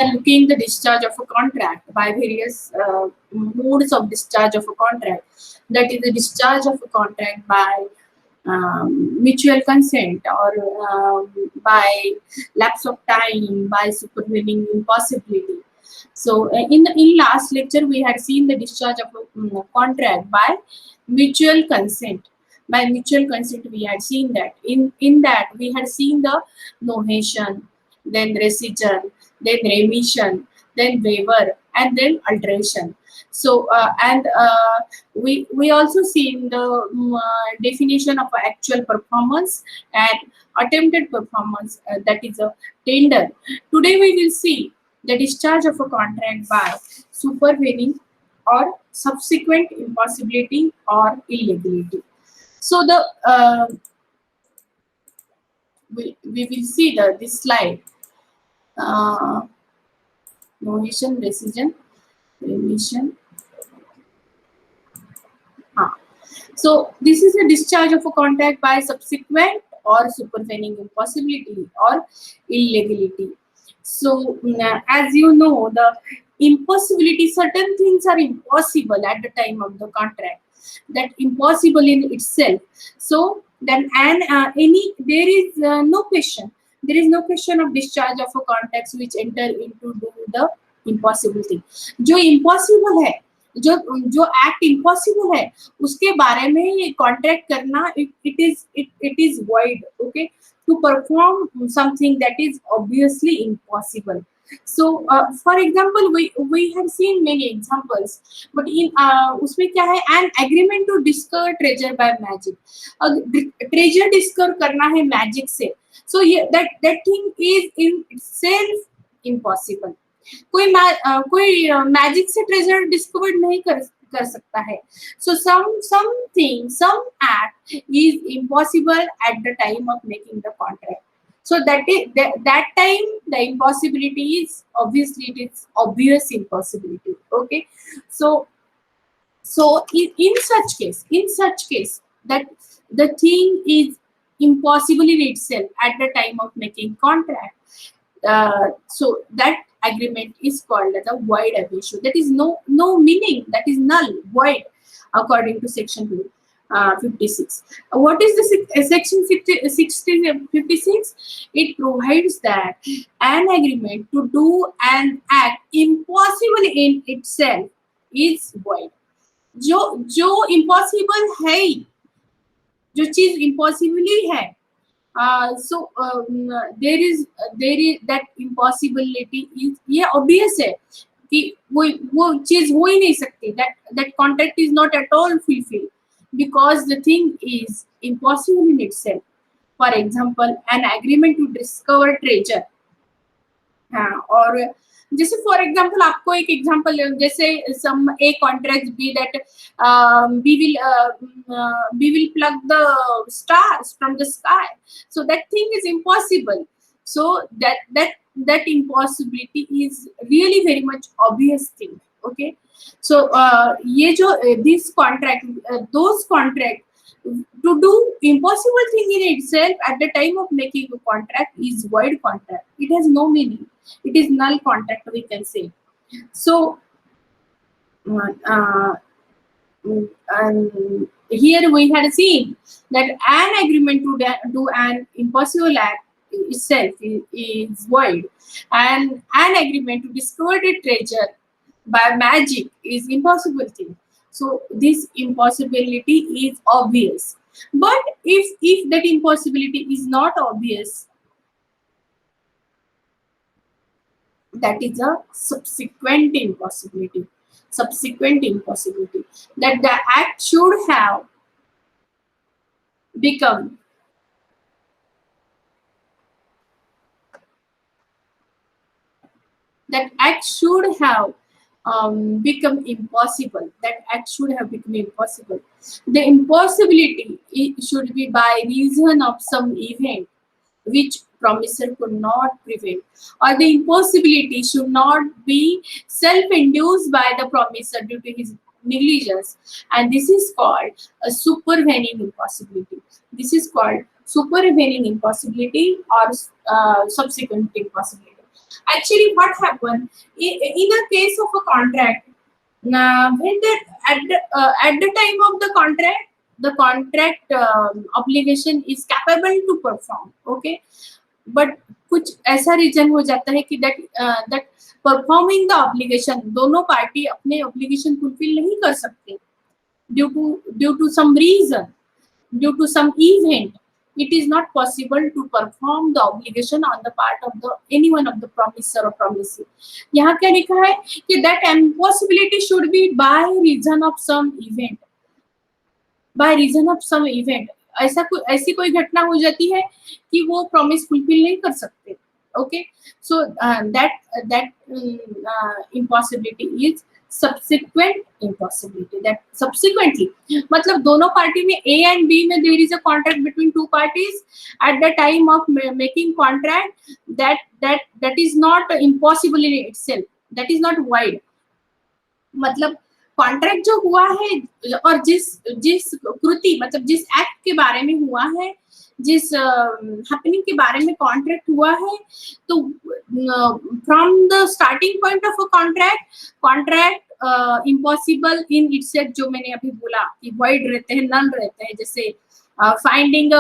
are looking the discharge of a contract by various modes of discharge of a contract. That is the discharge of a contract by mutual consent, or by lapse of time, by supervening impossibility. So in last lecture we had seen the discharge of a contract by mutual consent. By mutual consent we had seen that. In that we had seen the novation, then rescission, then remission, then waiver, and then alteration. So we also seen the definition of actual performance and attempted performance, that is a tender. Today we will see the discharge of a contract by supervening or subsequent impossibility or illegality. So the we will see this slide. Novation, rescission, remission. So this is a discharge of a contract by subsequent or supervening impossibility or illegality. So as you know, the impossibility, certain things are impossible at the time of the contract. That impossible in itself. So then there is no question. There is no question of discharge of a contracts which enter into the impossible thing. जो impossible है, जो act impossible है, उसके बारे में ये contract करना, it is void. Okay, to perform something that is obviously impossible. So for example, we have seen many examples, but in उसमें क्या है, an agreement to discover treasure by magic. treasure discover करना है magic से, so that thing is in itself impossible. कोई magic से treasure discover नहीं कर सकता है. So some act is impossible at the time of making the contract. So that time the impossibility is obviously, it is obvious impossibility. Okay, so in such case that the thing is impossible in itself at the time of making contract, so that agreement is called as a void ab initio. That is no meaning, that is null, void, according to section 56. What is the section 56? It provides that an agreement to do an act impossible in itself is void. जो impossible है, जो चीज impossible ही है, so there is that impossibility is, ये obvious है कि वो चीज हो ही नहीं सकती. that contract is not at all fulfilled because the thing is impossible in itself. For example, an agreement to discover treasure. और जैसे फॉर एग्जाम्पल आपको एक एग्जाम्पल, जैसे some A contract B that we will pluck the stars from the sky, so that thing is impossible. So that impossibility is really very much obvious thing. Okay, so ये जो this contract, those contract to do impossible thing in itself at the time of making a contract is void contract. It has no meaning. It is null contract, we can say. So here we had seen that an agreement to do an impossible act itself is void, and an agreement to discover the treasure by magic is impossible thing. So this impossibility is obvious. But if that impossibility is not obvious, that is a subsequent impossibility. Subsequent impossibility, that the act should have become become impossible. That act should have become impossible. The impossibility should be by reason of some event which promisor could not prevent, or the impossibility should not be self-induced by the promisor due to his negligence, and this is called a supervening impossibility. This is called supervening impossibility or subsequent impossibility. Actually, what happened in a case of a contract, when that at the time of the contract obligation is capable to perform, okay, but कुछ ऐसा reason हो जाता है कि that performing the obligation दोनों party अपने obligation fulfill नहीं कर सकते due to some reason, due to some event. It is not possible to perform the obligation on the part of the any one of the promisor or promisee. यहाँ क्या लिखा है कि that impossibility should be by reason of some event. By reason of some event. ऐसी कोई घटना हो जाती है कि वो प्रॉमिस फुलफिल नहीं कर सकते. Okay, so that impossibility is subsequent impossibility. That subsequently मतलब दोनों पार्टी में A and B में there is a contract between two parties at the time of making contract. That is not impossible in itself. That is not void. मतलब contract जो हुआ है और जिस कृति मतलब जिस एक्ट के बारे में हुआ है, जिस हैपनिंग के बारे में कॉन्ट्रैक्ट हुआ है, तो from the starting point of a contract impossible in itself, जो मैंने अभी बोला कि वॉइड रहते हैं, नल रहते हैं, जैसे फाइंडिंग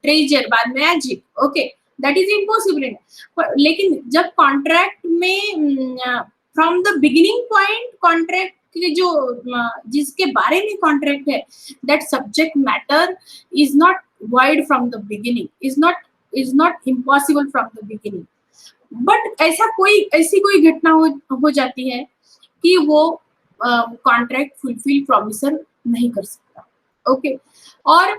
ट्रेजर बाद में magic, okay, that is impossible. लेकिन जब कॉन्ट्रैक्ट में from the beginning point contract के जो जिसके बारे में कॉन्ट्रैक्ट है, that subject matter is not void from the beginning, is not impossible from the beginning. But ऐसी कोई घटना हो जाती है कि वो कॉन्ट्रैक्ट फुलफिल प्रॉमिसर नहीं कर सकता, ओके. और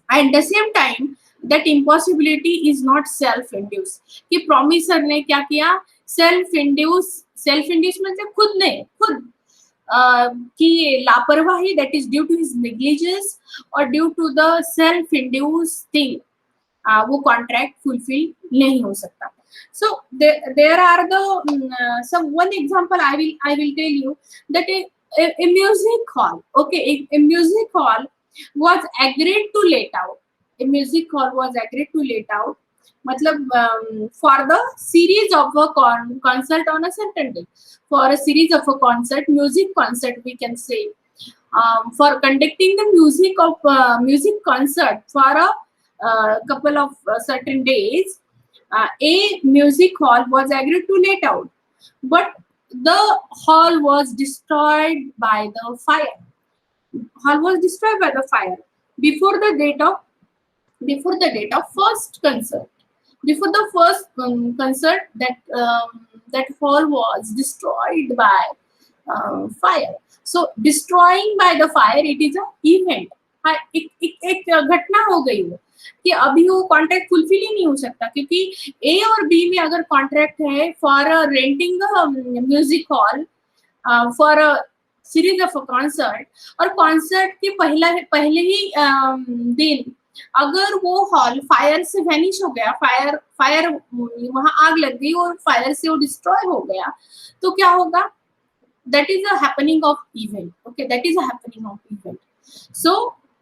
at the same time that impossibility is not self induced, कि प्रॉमिसर ने क्या किया, सेल्फ इंड्यूस मतलब खुद की लापरवाही, that is due to his negligence और due to the self induced thing, वो कॉन्ट्रैक्ट फुलफिल नहीं हो सकता. So there are the some one example I will tell you that a music hall, okay, a music hall was agreed to let out. A music hall was agreed to let out. मतलब for the series of a concert on a certain day, for a series of a concert, music concert we can say, for conducting the music concert for a couple of certain days, a music hall was agreed to let out, but the hall was destroyed by the fire. Hall was destroyed by the fire before the date of first concert. Before the first concert, that hall was destroyed by fire. So destroying by the fire, it is a event. एक घटना हो गई वो कि अभी वो contract fulfil ही नहीं हो सकता, क्योंकि ए और बी में अगर कॉन्ट्रैक्ट है for renting music hall for a series of a concert, और कॉन्सर्ट के पहले ही दिन अगर वो हॉल फायर से वैनिश हो गया, फायर वहां आग लग गई और फायर से वो डिस्ट्रॉय हो गया, तो क्या होगा, that is a happening of event, okay, that is a happening of event. So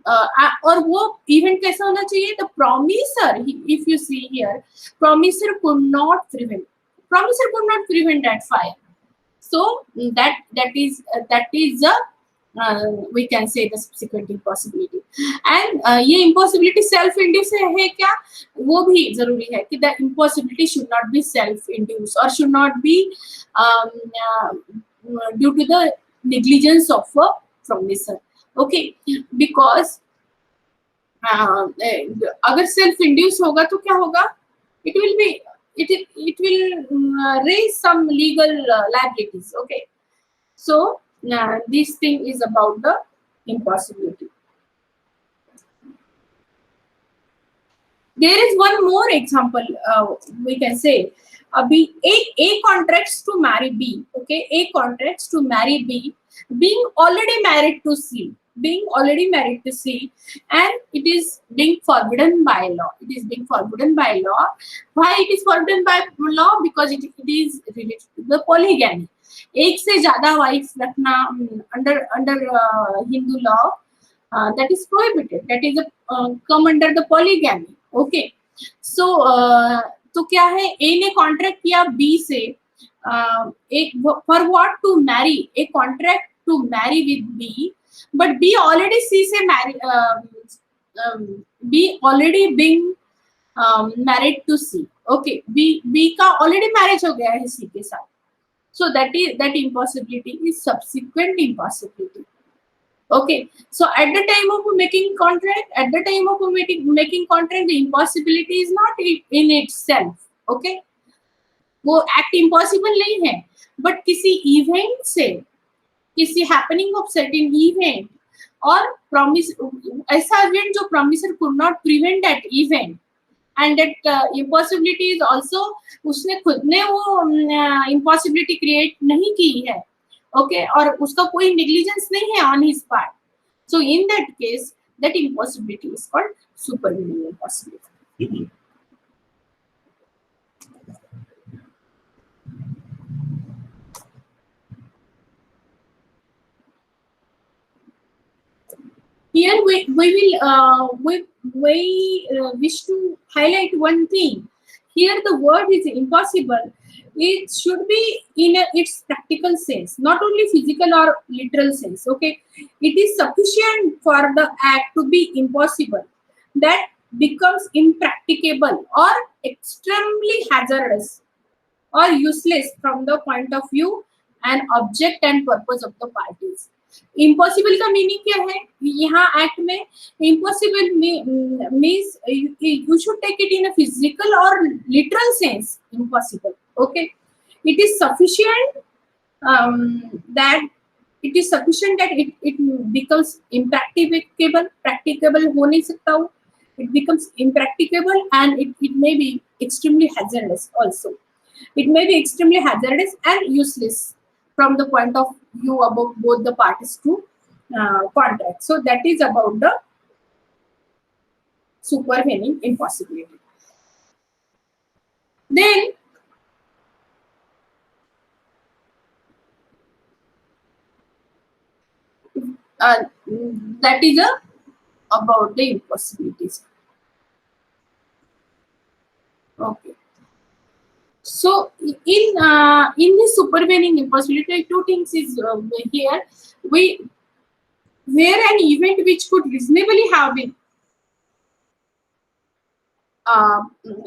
और वो event कैसा होना चाहिए, the promiser, if you see here, promiser could not prevent that fire. So that is a we can say the subsequent impossibility. And ये impossibility self induced है क्या, वो भी जरूरी है कि the impossibility should not be self induced or should not be due to the negligence of a promiser, okay, because अगर self induced होगा तो क्या होगा, it will raise some legal liabilities, okay. So this thing is about the impossibility. There is one more example we can say. अभी A contracts to marry B, okay, A contracts to marry B, being already married to C, and it is being forbidden by law. Why it is forbidden by law? Because it is related to the polygamy. एक से ज्यादा wife रखना under Hindu law, that is prohibited. That is come under the polygamy. Okay, so तो क्या है, ए ने contract किया B से एक for what, to marry, a contract to marry with B, but B already C से marry, B already being married to C. Okay, B का already marriage हो गया है सी के साथ. So that impossibility is subsequent impossibility. Okay, so at the time of making contract, the impossibility is not in itself. Okay, वो act impossible नहीं है, but किसी event से, किसी happening of certain event और promise, ऐसा event जो promiser could not prevent that event, and that impossibility is also, उसने खुद ने वो impossibility create नहीं की है. Okay, और उसका कोई negligence नहीं है on his part. So in that case, that impossibility is called supervening impossibility. Here we wish to highlight one thing. Here the word is impossible. It should be in its practical sense, not only physical or literal sense. Okay, it is sufficient for the act to be impossible that becomes impracticable or extremely hazardous or useless from the point of view and object and purpose of the parties. Impossible का meaning क्या है यहाँ act में? Impossible means you should take it in a physical और literal sense. Impossible, okay, it is sufficient that it becomes impracticable. Practicable हो नहीं सकता वो, it becomes impracticable, and it may be extremely hazardous also. It may be extremely hazardous and useless from the point of view about both the parties to contract. So that is about the supervening impossibility. Then that is about the impossibilities. Okay. So in this supervening impossibility, two things is here. Where an event which could reasonably have been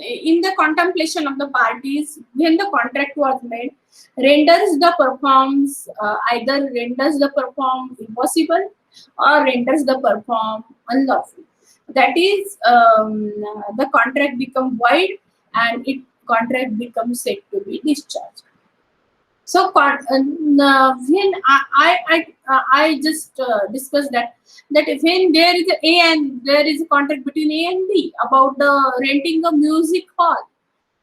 in the contemplation of the parties when the contract was made, renders the performs either renders the perform impossible or renders the perform unlawful. That is, the contract become void and it contract becomes said to be discharged. So when I just discussed that when there is a and there is a contract between A and B about the renting a music hall.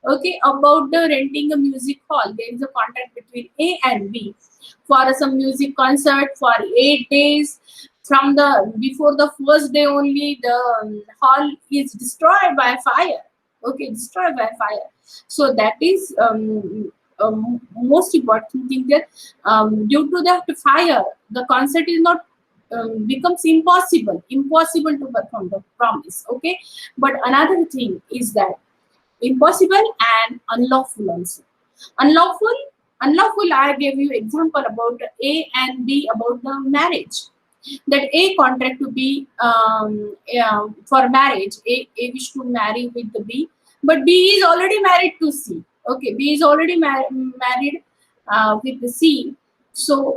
Okay, about the renting a music hall, there is a contract between A and B for some music concert for 8 days. From the before the first day only, the hall is destroyed by fire. Okay, destroyed by fire. So that is most important thing, that due to that fire, the concert is not becomes impossible to perform the promise. Okay, but another thing is that impossible and unlawful also. Unlawful, I gave you example about A and B about the marriage. That A contract to be for marriage, A wish to marry with the B, but B is already married to C. Okay, B is already married with the C. So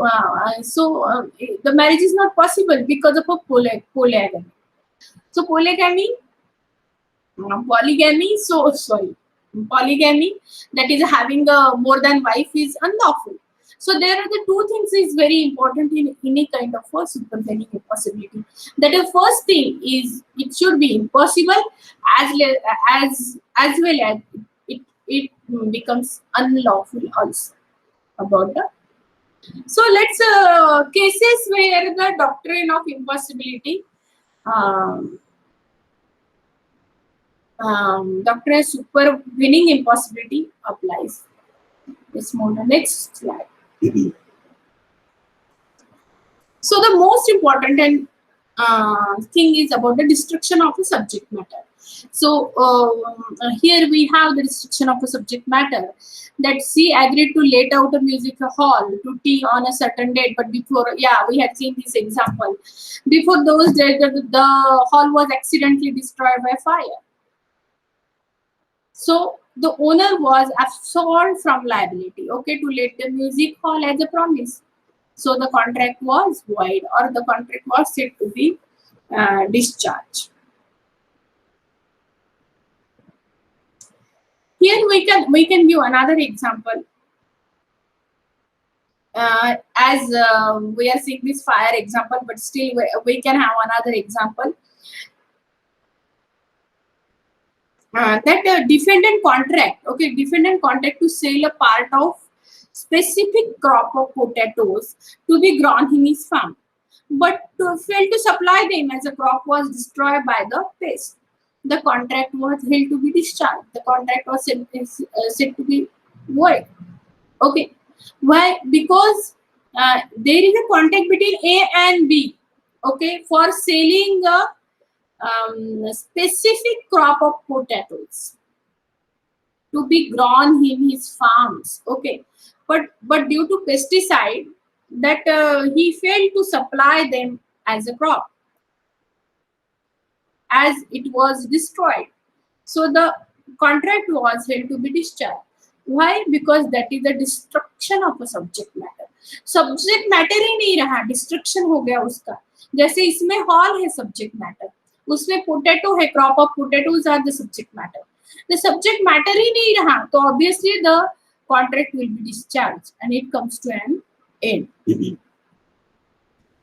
the marriage is not possible because of a polygamy. So polygamy, polygamy, that is having a more than wife, is unlawful. So there are the two things is very important in any kind of a supervening impossibility. That the first thing is it should be impossible as well as it becomes unlawful also about the. So let's cases where the doctrine of impossibility, doctrine of supervening impossibility applies. Let's move to the next slide. So the most important and thing is about the destruction of the subject matter. So here we have the restriction of a subject matter, that C agreed to let out a music hall to T on a certain date, but before, yeah, we had seen this example. Before those days, the hall was accidentally destroyed by fire. So the owner was absolved from liability, okay, to let the music hall as a promise. So the contract was void, or the contract was said to be discharged. Here we can give another example. As we are seeing this fire example, but still we can have another example. That defendant contract, okay, defendant contract to sell a part of specific crop of potatoes to be grown in his farm, but failed to supply them as the crop was destroyed by the pest. The contract was held to be discharged. The contract was said to be void. Okay, why? Because there is a contract between A and B. Okay, for selling a specific crop of potatoes to be grown in his farms. Okay, but due to pesticide, that he failed to supply them as a crop, as it was destroyed. So the contract was held to be discharged. Why? Because that is the destruction of a subject matter. Subject matter ही नहीं रहा, destruction हो गया उसका. जैसे इसमें hall है subject matter, उसमें पोटैटो है, crop of potatoes are the subject matter. The subject matter ही नहीं रहा, तो obviously the contract will be discharged and it comes to an end.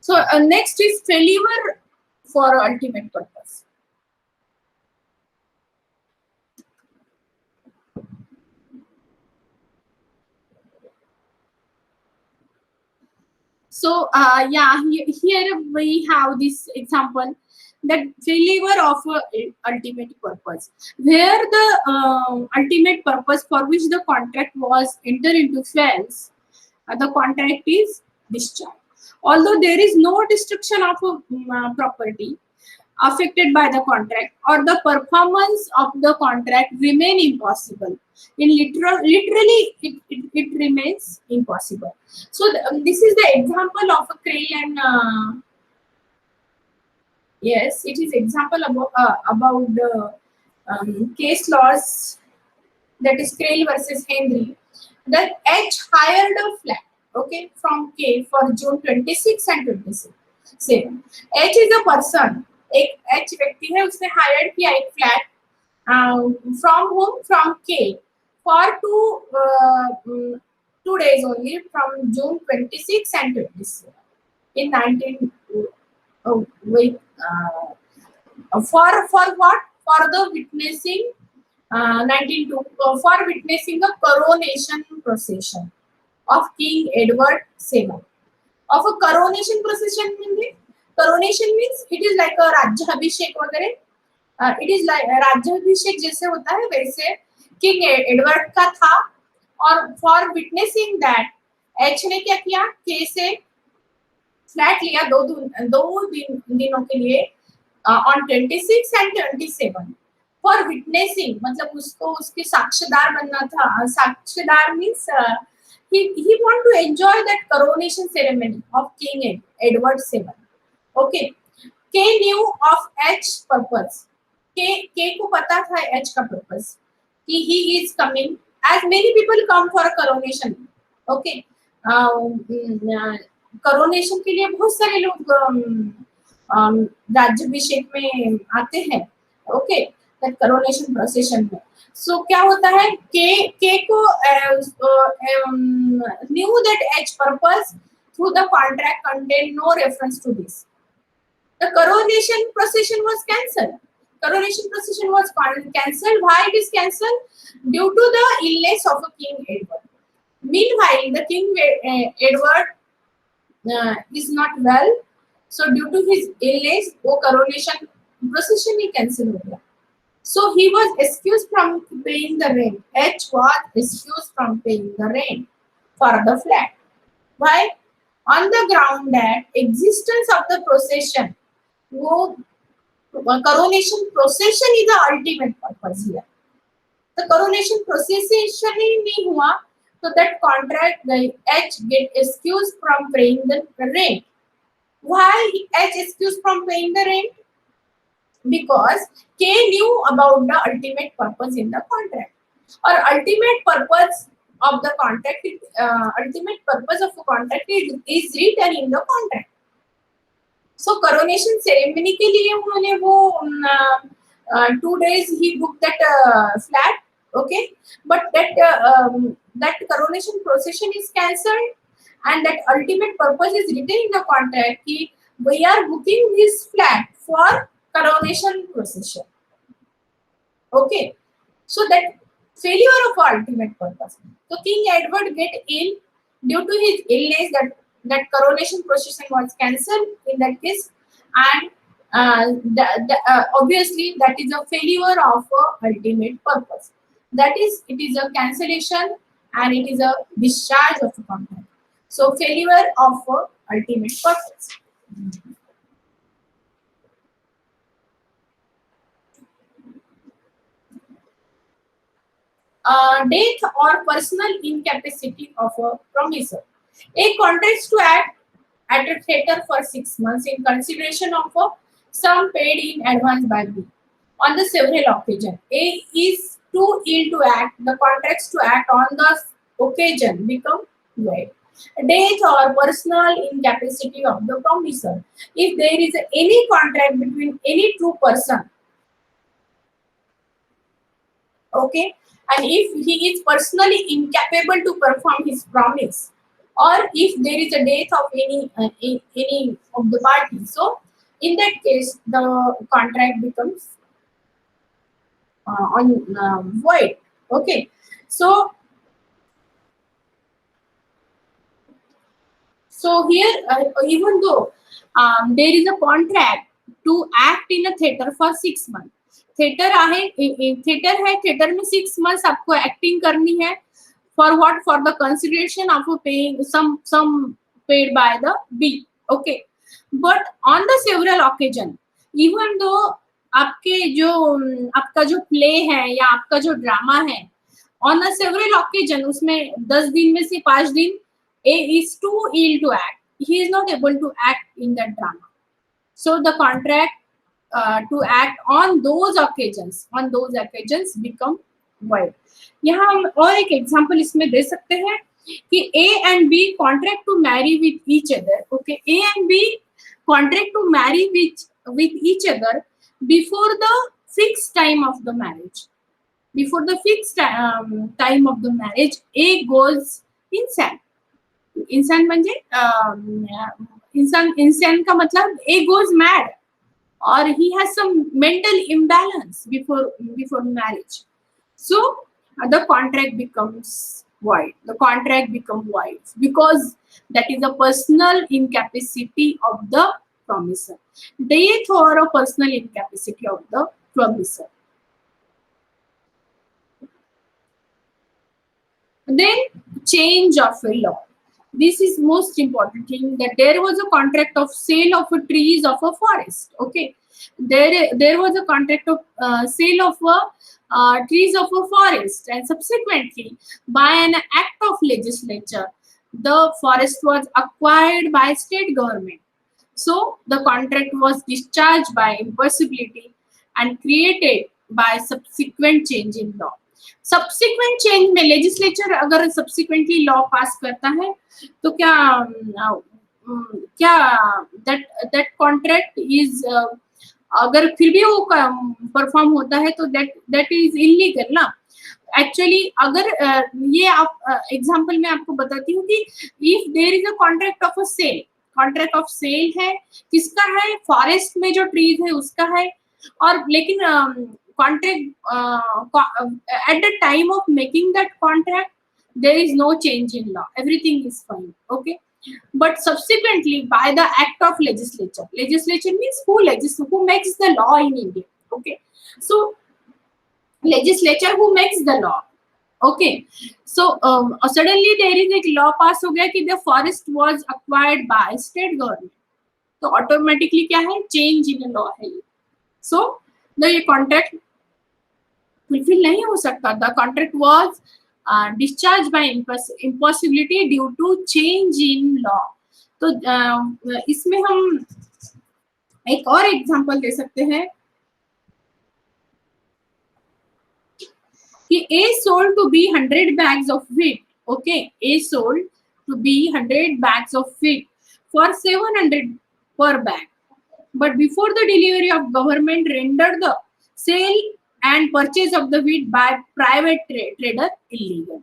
So next is failure for ultimate purpose. So yeah, here we have this example, that failure of ultimate purpose, where the ultimate purpose for which the contract was entered into fails, the contract is discharged. Although there is no destruction of property affected by the contract, or the performance of the contract remain impossible. In literally it remains impossible. So this is the example of a Crail and yes, it is example about the case laws, that is Crail versus Henry. That H hired a flat, okay, from K for June 26 and 27. H is a person, एक H व्यक्ति है, उसने higher किया एक flat from whom, from K, for 2 days only, from June 26 and 27 in 19 wait for what, for the witnessing 19 for witnessing a coronation procession of King Edward VII. Of a coronation procession means, coronation means it is like a राज्याभिषेक वगैरह. It is like राज्याभिषेक जैसे होता है वैसे king Edward का था. और फॉर विटनेसिंग दैट एच ने क्या किया, के से फ्लैट लिया दो दिनों के लिए ऑन 26 एंड 27 फॉर विटनेसिंग, मतलब उसको उसके साक्षीदार बनना था. साक्षीदार means he want to enjoy that coronation ceremony of King Edward VII. Okay, K knew of H purpose. K को पता था H का purpose कि he is coming, as many people come for a coronation. Okay, coronation के लिए बहुत सारे लोग राज्याभिषेक में आते हैं. Okay, that coronation procession में. So क्या होता है, K को knew that H purpose through the contract contained no reference to this. The coronation procession was cancelled. Coronation procession was cancelled. Why it is cancelled? Due to the illness of King Edward. Meanwhile, the King Edward is not well. So due to his illness, वो coronation procession ही cancel हो गया. So he was excused from paying the rent. H was excused from paying the rent for the flat. Why? On the ground that existence of the procession, वो coronation procession is the ultimate purpose here. The coronation procession ही नहीं हुआ तो that contract the H get excused from paying the rent. Why H excused from paying the rent? Because K knew about the ultimate purpose in the contract. Or ultimate purpose of the contract, ultimate purpose of a contract is written in the contract. So coronation ceremony के लिए उन्होंने वो 2 days he booked that flat, okay, but that coronation procession is cancelled and that ultimate purpose is written in the contract कि we are booking this flat for coronation procession, okay. So that failure of ultimate purpose. So King Edward get ill due to his illness. That coronation procession was cancelled in that case, and obviously that is a failure of ultimate purpose. That is, it is a cancellation and it is a discharge of a contract. So failure of ultimate purpose. Death or personal incapacity of a promisor. A contracts to act at a theatre for 6 months in consideration of a sum paid in advance by B. On the several occasions, A is too ill to act. The contracts to act on the occasion become void. Death or personal incapacity of the promisor. If there is any contract between any two person, okay, and if he is personally incapable to perform his promise, or if there is a death of any of the parties, so in that case the contract becomes void, okay. So here even though there is a contract to act in a theater for 6 months, theatre आहे, theatre है, theatre में 6 months आपको acting करनी है, for what? For the consideration of paying some paid by the B, okay. But on the several occasion, even though आपका जो play है या आपका जो ड्रामा है, on a several occasion उसमें 10 दिन में से 5 दिन A is too ill to act, he is not able to act in that drama, so the contract to act on those occasions become void. यहाँ हम और एक एग्जांपल इसमें दे सकते हैं कि A and B contract to marry with each other, okay. A and B contract to marry with each other before the fixed time of the marriage. Before the fixed time of the marriage, A goes insane. इंसान म्हणजे इंसान का मतलब A goes mad or he has some mental imbalance before marriage. So the contract becomes void. The contract becomes void because that is a personal incapacity of the promisor. Death or a personal incapacity of the promisor. Then change of a law. This is most important thing, that there was a contract of sale of trees of a forest, okay. There was a contract of sale of trees of a forest, and subsequently by an act of legislature the forest was acquired by state government, so the contract was discharged by impossibility and created by subsequent change in law. Subsequent change में legislature अगर subsequently law पास करता है तो क्या that contract is, अगर फिर भी वो परफॉर्म होता है तो दैट इज इलीगल ना एक्चुअली. अगर ये आप एग्जांपल में आपको बताती हूँ कि if there is a contract of a sale, contract of sale है, किसका है? फॉरेस्ट में जो ट्रीज है उसका है, और लेकिन contract at the time of making that contract there is no change in law, everything is fine, okay. But subsequently by the act of legislature means who makes the law in India, okay. So legislature who makes the law, okay. So suddenly there is a law pass हो गया कि the forest was acquired by state government, तो automatically क्या है? Change in the law है. So the contract fulfill नहीं हो सकता. The contract was discharged by impossibility due to change in law. तो इसमें हम एक और एग्जांपल दे सकते हैं कि A sold to B 100 bags of wheat. Okay, A sold to B 100 bags of wheat for 700 per bag. But before the delivery of government rendered the sale and purchase of the wheat by private trader illegal.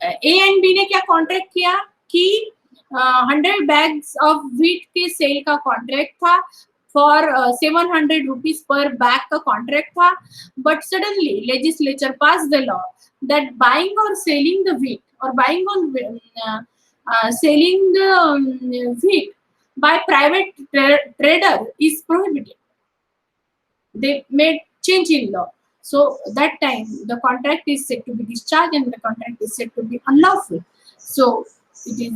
A and B ने क्या contract किया कि 100 bags of wheat के cell का contract था for 700 rupees per bag का contract था, but suddenly legislature passed the law that buying or selling the wheat or buying or selling the wheat by private trader is prohibited. They made change in law. So that time the contract is said to be discharged and the contract is said to be unlawful. So it is.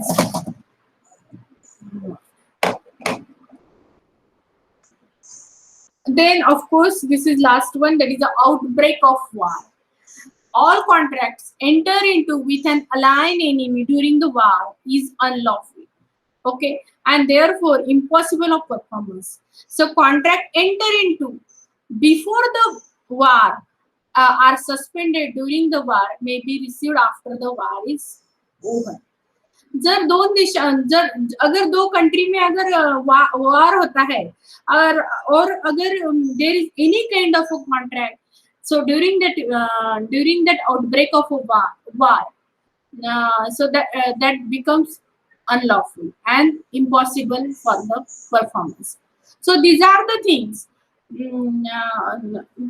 Then of course this is last one, that is the outbreak of war. All contracts enter into with an allied enemy during the war is unlawful. Okay, and therefore impossible of performance. So contract enter into before the war are suspended during the war may be received after the war is over. जर दोन देश जर अगर दो country में अगर वार होता है और अगर there is any kind of a contract, so during that outbreak of a war so that becomes unlawful and impossible for the performance. So these are the things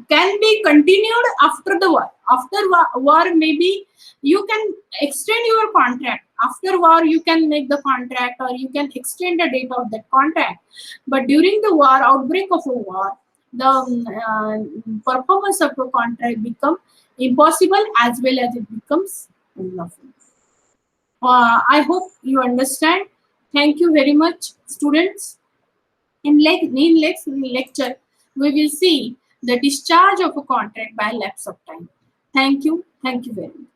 can be continued after the war. After war maybe you can extend your contract. After war you can make the contract or you can extend the date of that contract, but during the war, outbreak of a war, the performance of a contract become impossible as well as it becomes unlawful. I hope you understand. Thank you very much, students. In next lecture, we will see the discharge of a contract by lapse of time. Thank you. Thank you very much.